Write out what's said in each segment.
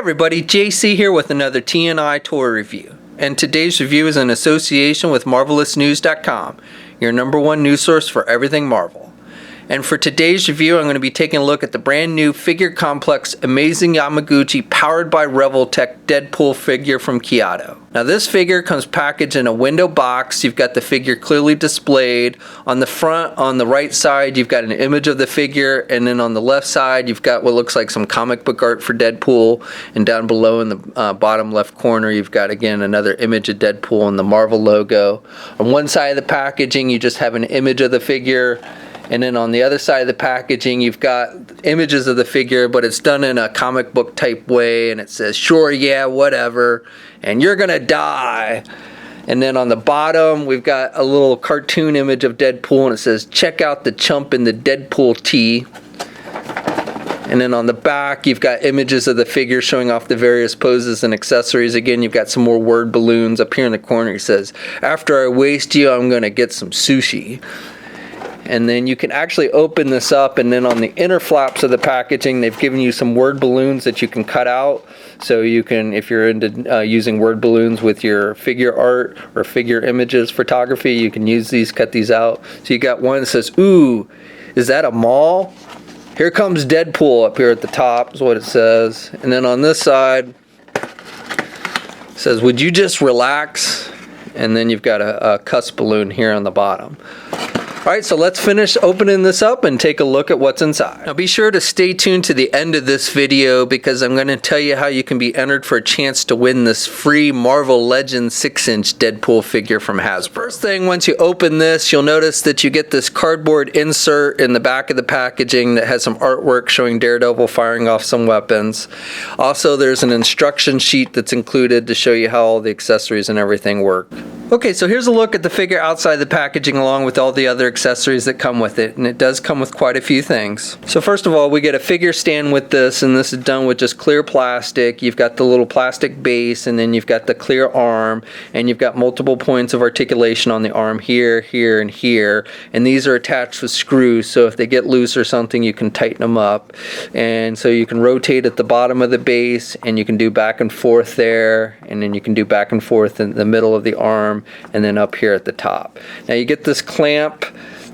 everybody, JC here with another TNI toy review. And today's review is in association with MarvelousNews.com, your #1 news source for everything Marvel. And for today's review, I'm going to be taking a look at the brand new figure complex Amazing Yamaguchi powered by Revoltech Deadpool figure from Kyoto. Now this figure comes packaged in a window box. You've got the figure clearly displayed. On the front, on the right side, you've got an image of the figure, and then on the left side, you've got what looks like some comic book art for Deadpool, and down below in the bottom left corner, you've got again another image of Deadpool and the Marvel logo. On one side of the packaging, you just have an image of the figure. And then on the other side of the packaging, you've got images of the figure, but it's done in a comic book type way, and it says, sure, yeah, whatever, and you're gonna die. And then on the bottom, we've got a little cartoon image of Deadpool, and it says, check out the chump in the Deadpool tee. And then on the back, you've got images of the figure showing off the various poses and accessories. Again, you've got some more word balloons. Up here in the corner, it says, after I waste you, I'm gonna get some sushi. And then you can actually open this up, and then on the inner flaps of the packaging, they've given you some word balloons that you can cut out. So you can, if you're into using word balloons with your figure art or figure images photography, you can use these, cut these out. So you got one that says, ooh, is that a mall? Here comes Deadpool up here at the top is what it says. And then on this side, it says, would you just relax? And then you've got a cuss balloon here on the bottom. Alright, so let's finish opening this up and take a look at what's inside. Now be sure to stay tuned to the end of this video because I'm going to tell you how you can be entered for a chance to win this free Marvel Legends 6-inch Deadpool figure from Hasbro. First thing, once you open this, you'll notice that you get this cardboard insert in the back of the packaging that has some artwork showing Daredevil firing off some weapons. Also, there's an instruction sheet that's included to show you how all the accessories and everything work. Okay, so here's a look at the figure outside the packaging along with all the other accessories that come with it, and it does come with quite a few things. So first of all, we get a figure stand with this, and this is done with just clear plastic. You've got the little plastic base, and then you've got the clear arm, and you've got multiple points of articulation on the arm here, here, and here, and these are attached with screws, so if they get loose or something, you can tighten them up. And so you can rotate at the bottom of the base, and you can do back and forth there, and then you can do back and forth in the middle of the arm, and then up here at the top. Now you get this clamp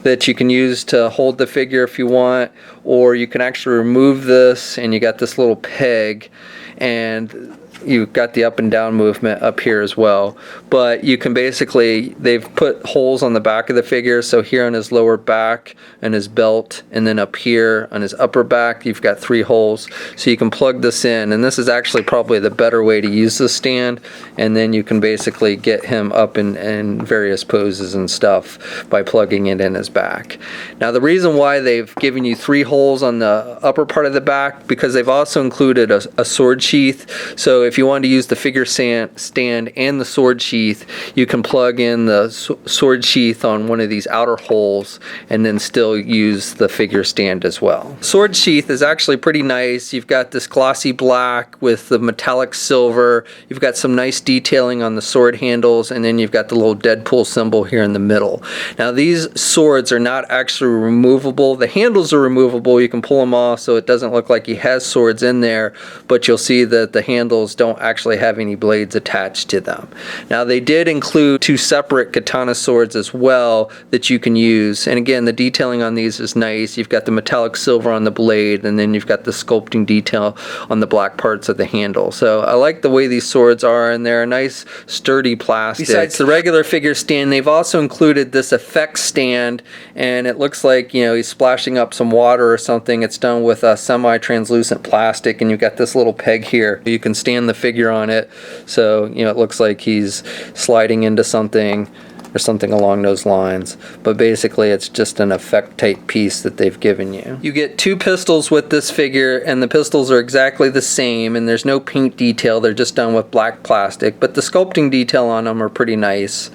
that you can use to hold the figure if you want, or you can actually remove this, and you got this little peg, and you've got the up and down movement up here as well. But you can basically, they've put holes on the back of the figure, so here on his lower back and his belt, and then up here on his upper back, you've got 3 holes. So you can plug this in, and this is actually probably the better way to use this stand, and then you can basically get him up in various poses and stuff by plugging it in his back. Now the reason why they've given you 3 holes on the upper part of the back, because they've also included a sword sheath. So if you want to use the figure stand and the sword sheath, you can plug in the sword sheath on one of these outer holes and then still use the figure stand as well. Sword sheath is actually pretty nice. You've got this glossy black with the metallic silver. You've got some nice detailing on the sword handles, and then you've got the little Deadpool symbol here in the middle. Now these swords are not actually removable. The handles are removable. You can pull them off so it doesn't look like he has swords in there, but you'll see that the handles don't actually have any blades attached to them. Now they did include 2 separate katana swords as well that you can use, and again the detailing on these is nice. You've got the metallic silver on the blade, and then you've got the sculpting detail on the black parts of the handle. So I like the way these swords are, and they're a nice sturdy plastic. Besides the regular figure stand, they've also included this effects stand, and it looks like, you know, he's splashing up some water or something. It's done with a semi-translucent plastic, and you've got this little peg here. You can stand the figure on it, so you know it looks like he's sliding into something or something along those lines. But basically it's just an effect type piece that they've given you. You get 2 pistols with this figure, and the pistols are exactly the same, and there's no paint detail. They're just done with black plastic, but the sculpting detail on them are pretty nice,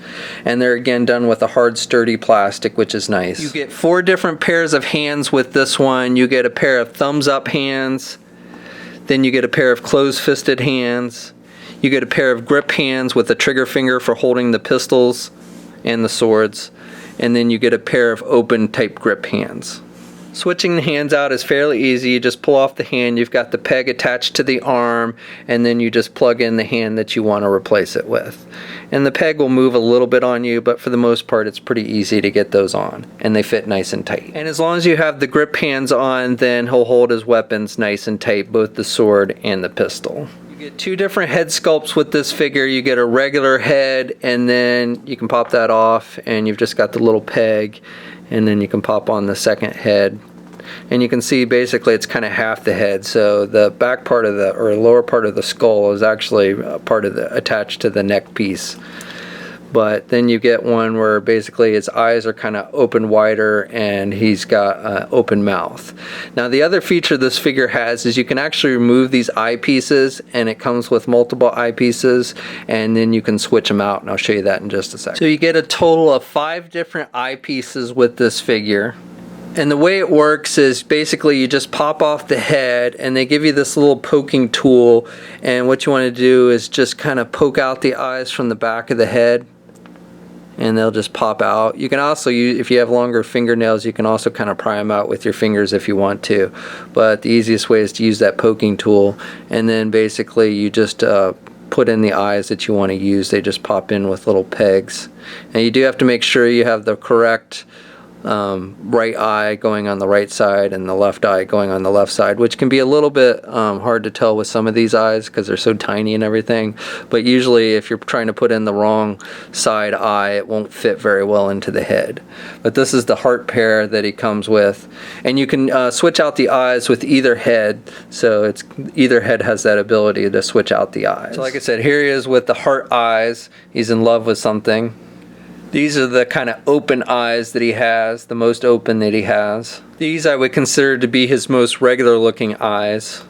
and they're again done with a hard sturdy plastic, which is nice. You get 4 different pairs of hands with this one. You get a pair of thumbs up hands, then you get a pair of closed fisted hands, you get a pair of grip hands with a trigger finger for holding the pistols and the swords, and then you get a pair of open type grip hands. Switching the hands out is fairly easy. You just pull off the hand, you've got the peg attached to the arm, and then you just plug in the hand that you want to replace it with. And the peg will move a little bit on you, but for the most part it's pretty easy to get those on, and they fit nice and tight. And as long as you have the grip hands on, then he'll hold his weapons nice and tight, both the sword and the pistol. You get two different head sculpts with this figure. You get a regular head, and then you can pop that off, and you've just got the little peg, and then you can pop on the second head. And you can see basically it's kind of half the head, so the back part of the, or lower part of the skull is actually part of the, attached to the neck piece. But then you get one where basically his eyes are kind of open wider and he's got an open mouth. Now the other feature this figure has is you can actually remove these eyepieces, and it comes with multiple eyepieces, and then you can switch them out, and I'll show you that in just a second. So you get a total of 5 different eyepieces with this figure. And the way it works is basically you just pop off the head, and they give you this little poking tool, and what you want to do is just kind of poke out the eyes from the back of the head, and they'll just pop out. You can also use, if you have longer fingernails, you can also kind of pry them out with your fingers if you want to, but the easiest way is to use that poking tool, and then basically you just put in the eyes that you want to use. They just pop in with little pegs, and you do have to make sure you have the correct right eye going on the right side and the left eye going on the left side, which can be a little bit hard to tell with some of these eyes because they're so tiny and everything. But usually if you're trying to put in the wrong side eye, it won't fit very well into the head. But this is the heart pair that he comes with, and you can switch out the eyes with either head, so it's either head has that ability to switch out the eyes. So like I said, here he is with the heart eyes. He's in love with something. These are the kind of open eyes that he has, the most open that he has. These I would consider to be his most regular looking eyes.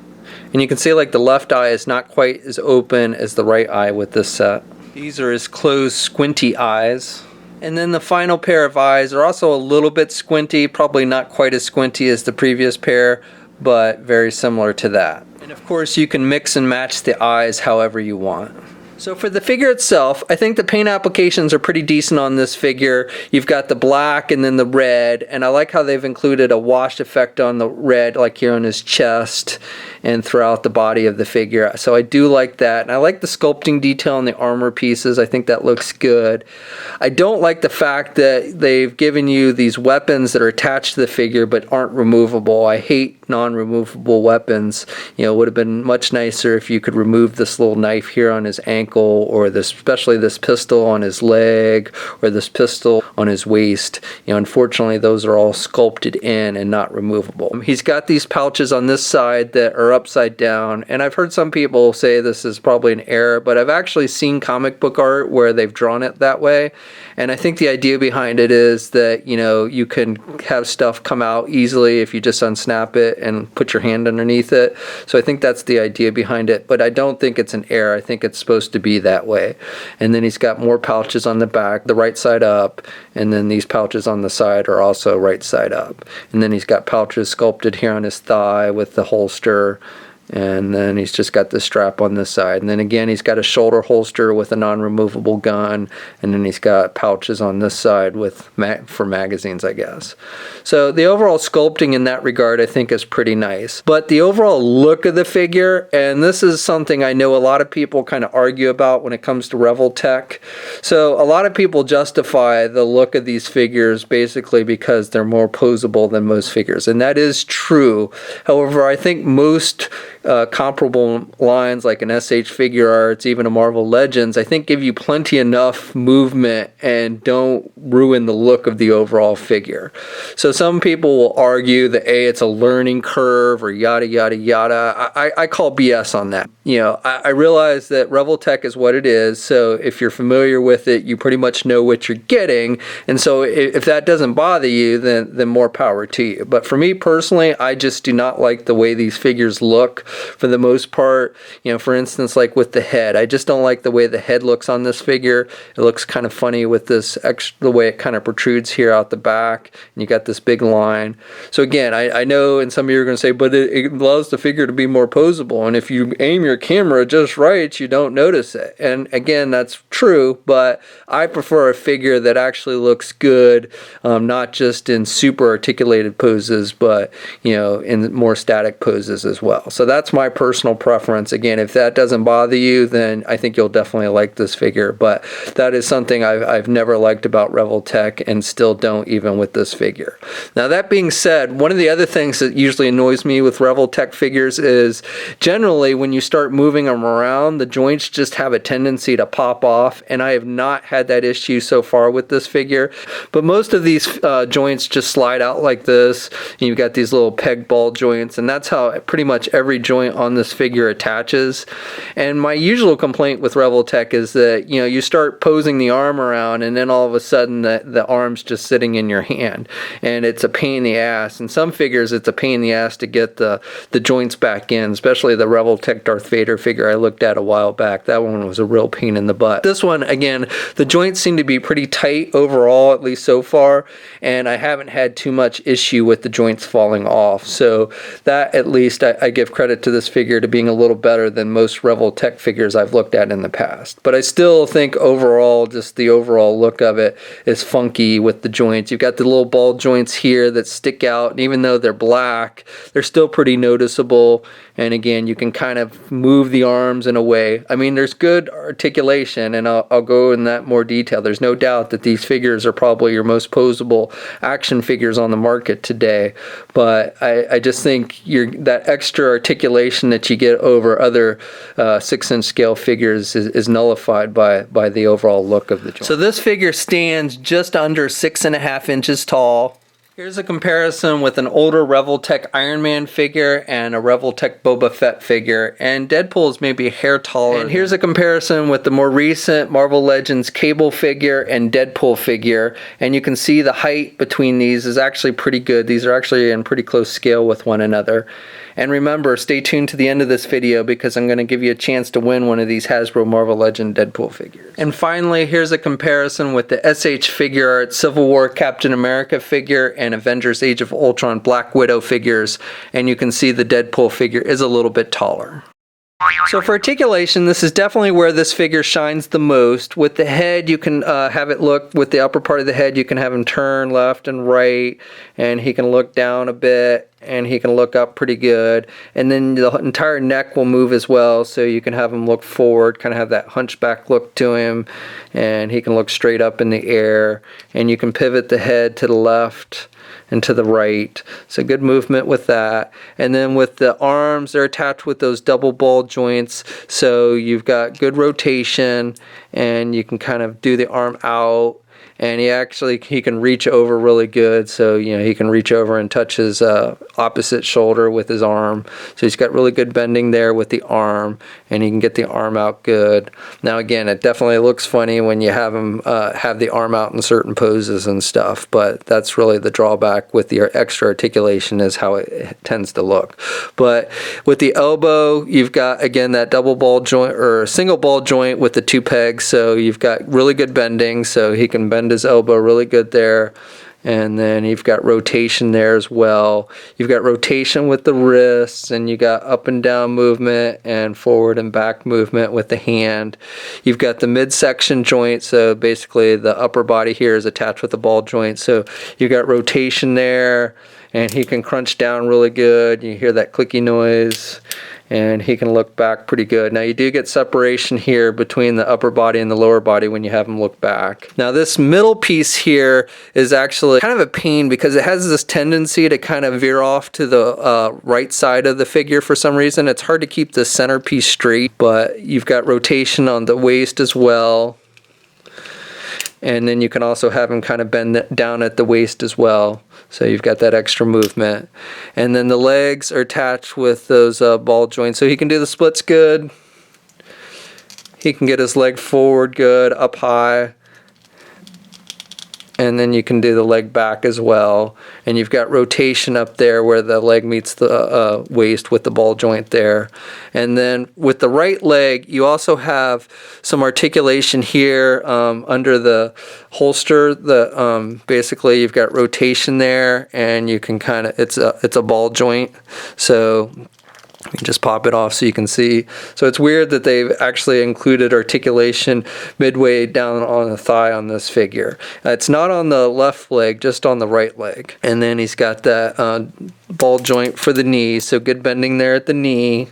And you can see like the left eye is not quite as open as the right eye with this set. These are his closed squinty eyes. And then the final pair of eyes are also a little bit squinty, probably not quite as squinty as the previous pair, but very similar to that. And of course you can mix and match the eyes however you want. So for the figure itself, I think the paint applications are pretty decent on this figure. You've got the black and then the red, and I like how they've included a wash effect on the red, like here on his chest and throughout the body of the figure. So I do like that, and I like the sculpting detail on the armor pieces. I think that looks good. I don't like the fact that they've given you these weapons that are attached to the figure but aren't removable. I hate non-removable weapons. You know, it would have been much nicer if you could remove this little knife here on his ankle, or this, especially this pistol on his leg, or this pistol on his waist. You know, unfortunately those are all sculpted in and not removable. He's got these pouches on this side that are upside down, and I've heard some people say this is probably an error, but I've actually seen comic book art where they've drawn it that way, and I think the idea behind it is that, you know, you can have stuff come out easily if you just unsnap it and put your hand underneath it. So I think that's the idea behind it, but I don't think it's an error. I think it's supposed to be that way. And then he's got more pouches on the back, the right side up, and then these pouches on the side are also right side up. And then he's got pouches sculpted here on his thigh with the holster, and then he's just got the strap on this side, and then again he's got a shoulder holster with a non-removable gun, and then he's got pouches on this side with for magazines, I guess. So the overall sculpting in that regard I think is pretty nice, but the overall look of the figure, and this is something I know a lot of people kind of argue about when it comes to Revoltech. So a lot of people justify the look of these figures basically because they're more posable than most figures, and that is true. However, I think most comparable lines like an SH Figure Arts, even a Marvel Legends, I think give you plenty enough movement and don't ruin the look of the overall figure. So some people will argue that it's a learning curve or yada yada yada. I call BS on that. You know, I realize that Revoltech is what it is, so if you're familiar with it, you pretty much know what you're getting, and so if that doesn't bother you, then more power to you. But for me personally, I just do not like the way these figures look. for the most part. You know, for instance, like with the head, I just don't like the way the head looks on this figure. It looks kind of funny with this the way it kind of protrudes here out the back, and you got this big line. So again, I know, and some of you are going to say, but it allows the figure to be more posable, and if you aim your camera just right, you don't notice it. And again, that's true, but I prefer a figure that actually looks good, not just in super articulated poses, but you know, in more static poses as well. So that's my personal preference. Again, if that doesn't bother you, then I think you'll definitely like this figure, but that is something I've never liked about Revoltech, and still don't, even with this figure. Now that being said, one of the other things that usually annoys me with Revoltech figures is generally when you start moving them around, the joints just have a tendency to pop off, and I have not had that issue so far with this figure. But most of these joints just slide out like this, and you've got these little peg ball joints, and that's how pretty much every joint on this figure attaches. And my usual complaint with Revoltech is that, you know, you start posing the arm around, and then all of a sudden the arm's just sitting in your hand, and it's a pain in the ass. In some figures, it's a pain in the ass to get the joints back in, especially the Revoltech Darth Vader figure I looked at a while back. That one was a real pain in the butt. This one, again, the joints seem to be pretty tight overall, at least so far, and I haven't had too much issue with the joints falling off. So that, at least, I give credit to this figure to being a little better than most Revoltech figures I've looked at in the past. But I still think overall, just the overall look of it is funky with the joints. You've got the little ball joints here that stick out, and even though they're black, they're still pretty noticeable. And again, you can kind of move the arms in a way. I mean, there's good articulation, and I'll go in that more detail. There's no doubt that these figures are probably your most posable action figures on the market today. But I just think that extra articulation that you get over other 6-inch scale figures is nullified by the overall look of the joint. So this figure stands just under 6.5 inches tall. Here's a comparison with an older Revoltech Iron Man figure and a Revoltech Boba Fett figure, and Deadpool is maybe a hair taller. And here's a comparison with the more recent Marvel Legends Cable figure and Deadpool figure, and you can see the height between these is actually pretty good. These are actually in pretty close scale with one another. And remember, stay tuned to the end of this video because I'm going to give you a chance to win one of these Hasbro Marvel Legend Deadpool figures. And finally, here's a comparison with the SH Figure Art Civil War Captain America figure and Avengers Age of Ultron Black Widow figures. And you can see the Deadpool figure is a little bit taller. So for articulation, this is definitely where this figure shines the most. With the head, you can have it look, with the upper part of the head, you can have him turn left and right, and he can look down a bit, and he can look up pretty good. And then the entire neck will move as well, so you can have him look forward, kind of have that hunchback look to him, and he can look straight up in the air. And you can pivot the head to the left and to the right, so good movement with that. And then with the arms, they're attached with those double ball joints, so you've got good rotation, and you can kind of do the arm out, and he can reach over really good, so you know, he can reach over and touch his opposite shoulder with his arm. So he's got really good bending there with the arm, and he can get the arm out good. Now again, it definitely looks funny when you have him have the arm out in certain poses and stuff, but that's really the drawback with the extra articulation, is how it tends to look. But with the elbow, you've got, again, that double ball joint or single ball joint with the 2 pegs, so you've got really good bending, so he can bend his elbow really good there. And then you've got rotation there as well. You've got rotation with the wrists, and you got up and down movement and forward and back movement with the hand. You've got the midsection joint, so basically the upper body here is attached with the ball joint, so you got rotation there, and he can crunch down really good. You hear that clicky noise, and he can look back pretty good. Now you do get separation here between the upper body and the lower body when you have him look back. Now this middle piece here is actually kind of a pain because it has this tendency to kind of veer off to the right side of the figure for some reason. It's hard to keep the centerpiece straight, but you've got rotation on the waist as well. And then you can also have him kind of bend down at the waist as well. So you've got that extra movement. And then the legs are attached with those ball joints. So he can do the splits good. He can get his leg forward good, up high. and then you can do the leg back as well, and you've got rotation up there where the leg meets the waist with the ball joint there. And then with the right leg, you also have some articulation here under the holster. Basically you've got rotation there, and you can kind of, it's a ball joint, so you just pop it off so you can see. So it's weird that they've actually included articulation midway down on the thigh on this figure. It's not on the left leg, just on the right leg. And then he's got that ball joint for the knee, so good bending there at the knee,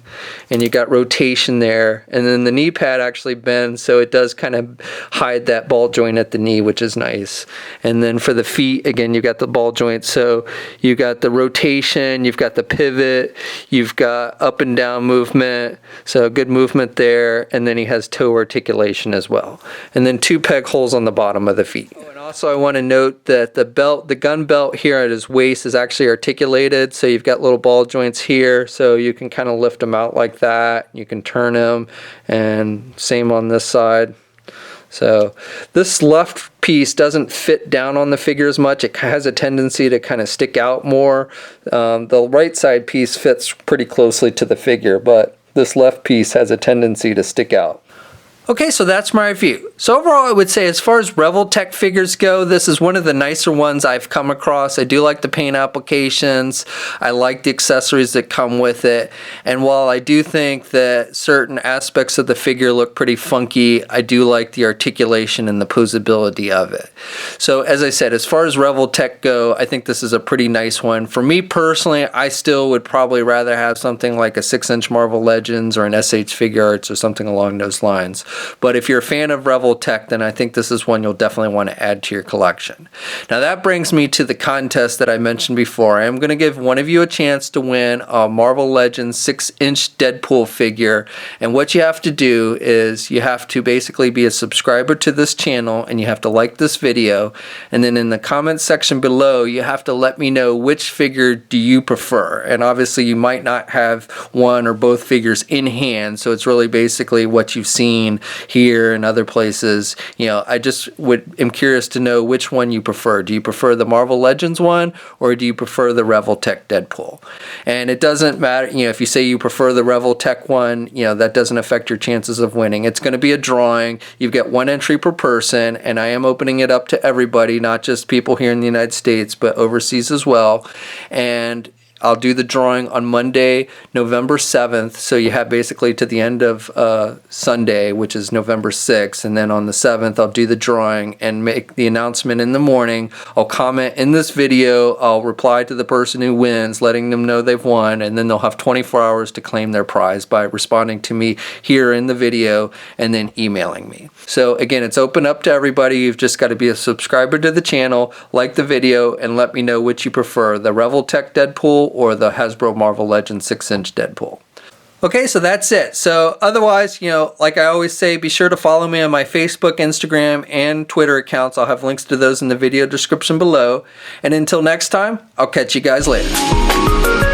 and you got rotation there, and then the knee pad actually bends, so it does kind of hide that ball joint at the knee, which is nice. And then for the feet, again, you got the ball joint, so you got the rotation, you've got the pivot, you've got up and down movement, so good movement there, and then he has toe articulation as well, and then 2 peg holes on the bottom of the feet. And also I want to note that the gun belt here at his waist is actually articulated, so you've got little ball joints here, so you can kind of lift them out like that. You can turn them, and same on this side. So this left piece doesn't fit down on the figure as much. It has a tendency to kind of stick out more. The right side piece fits pretty closely to the figure, but this left piece has a tendency to stick out. Okay, so that's my review. So overall, I would say as far as Revoltech figures go, this is one of the nicer ones I've come across. I do like the paint applications. I like the accessories that come with it. And while I do think that certain aspects of the figure look pretty funky, I do like the articulation and the posability of it. So as I said, as far as Revoltech go, I think this is a pretty nice one. For me personally, I still would probably rather have something like a 6-inch Marvel Legends or an SH Figure Arts or something along those lines. But if you're a fan of Revoltech, then I think this is one you'll definitely want to add to your collection. Now that brings me to the contest that I mentioned before. I am going to give one of you a chance to win a Marvel Legends 6-inch Deadpool figure. And what you have to do is you have to basically be a subscriber to this channel, and you have to like this video. And then in the comment section below, you have to let me know which figure do you prefer. And obviously you might not have one or both figures in hand, so it's really basically what you've seen here and other places. You know, I just am curious to know which one you prefer. Do you prefer the Marvel Legends one, or do you prefer the Revoltech Deadpool? And it doesn't matter, you know, if you say you prefer the Revoltech one, you know, that doesn't affect your chances of winning. It's going to be a drawing. You've got 1 entry per person, and I am opening it up to everybody, not just people here in the United States, but overseas as well. And I'll do the drawing on Monday, November 7th, so you have basically to the end of Sunday, which is November 6th, and then on the 7th I'll do the drawing and make the announcement in the morning. I'll comment in this video, I'll reply to the person who wins, letting them know they've won, and then they'll have 24 hours to claim their prize by responding to me here in the video and then emailing me. So again, it's open up to everybody. You've just got to be a subscriber to the channel, like the video, and let me know which you prefer, the Revoltech Deadpool or the Hasbro Marvel Legends 6-inch Deadpool. Okay, so that's it. So otherwise, you know, like I always say, be sure to follow me on my Facebook, Instagram, and Twitter accounts. I'll have links to those in the video description below. And until next time, I'll catch you guys later.